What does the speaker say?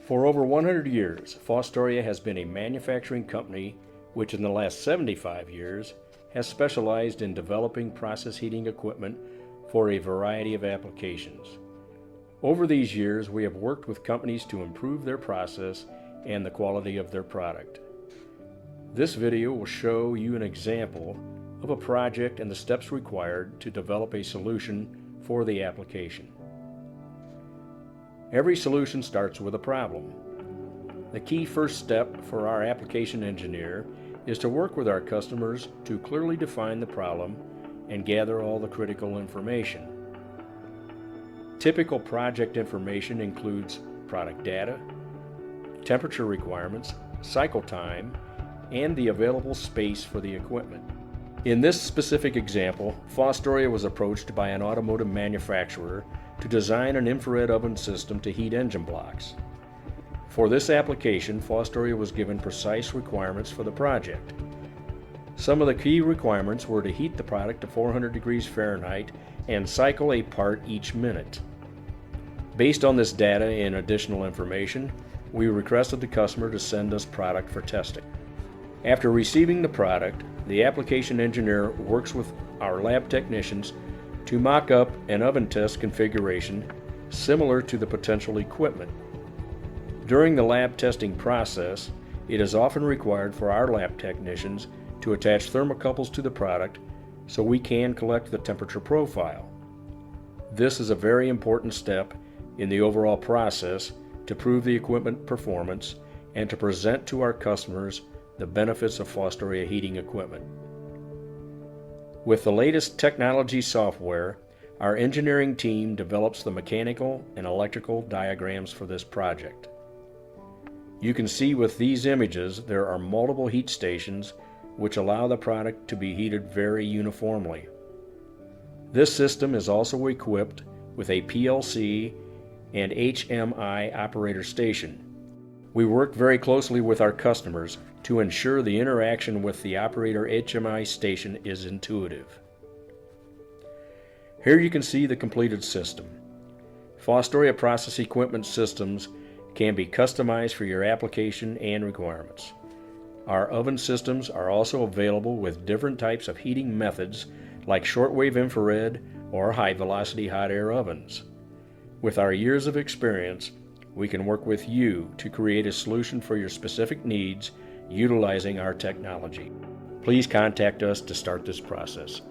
For over 100 years, Fostoria has been a manufacturing company which in the last 75 years has specialized in developing process heating equipment for a variety of applications. Over these years, we have worked with companies to improve their process and the quality of their product. This video will show you an example of a project and the steps required to develop a solution for the application. Every solution starts with a problem. The key first step for our application engineer is to work with our customers to clearly define the problem and gather all the critical information. Typical project information includes product data, temperature requirements, cycle time, and the available space for the equipment. In this specific example, Fostoria was approached by an automotive manufacturer to design an infrared oven system to heat engine blocks. For this application, Fostoria was given precise requirements for the project. Some of the key requirements were to heat the product to 400 degrees Fahrenheit and cycle a part each minute. Based on this data and additional information, we requested the customer to send us product for testing. After receiving the product, the application engineer works with our lab technicians to mock up an oven test configuration similar to the potential equipment. During the lab testing process, it is often required for our lab technicians to attach thermocouples to the product so we can collect the temperature profile. This is a very important step in the overall process to prove the equipment performance and to present to our customers the benefits of Fostoria heating equipment. With the latest technology software, our engineering team develops the mechanical and electrical diagrams for this project. You can see with these images there are multiple heat stations which allow the product to be heated very uniformly. This system is also equipped with a PLC and HMI operator station. We work very closely with our customers to ensure the interaction with the operator HMI station is intuitive. Here you can see the completed system. Fostoria process equipment systems can be customized for your application and requirements. Our oven systems are also available with different types of heating methods like shortwave infrared or high-velocity hot air ovens. With our years of experience, we can work with you to create a solution for your specific needs utilizing our technology. Please contact us to start this process.